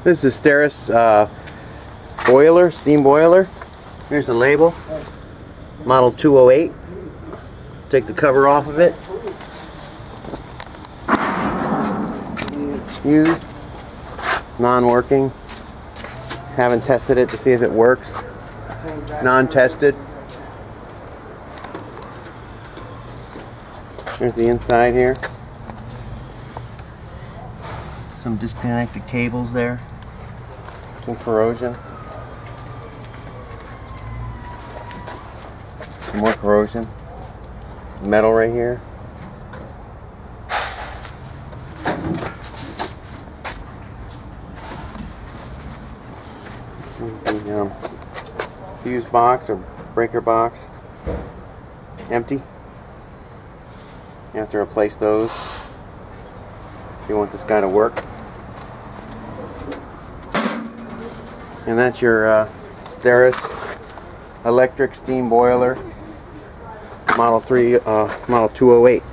This is Steris boiler, steam boiler. Here's the label, model 208. Take the cover off of it. Used, non-working. Haven't tested it to see if it works. Non-tested. Here's the inside here. Some disconnected cables there. Some corrosion. Some more corrosion. Metal right here. The fuse box or breaker box. Empty. You have to replace those if you want this guy to work. And that's your Steris electric steam boiler, model 208.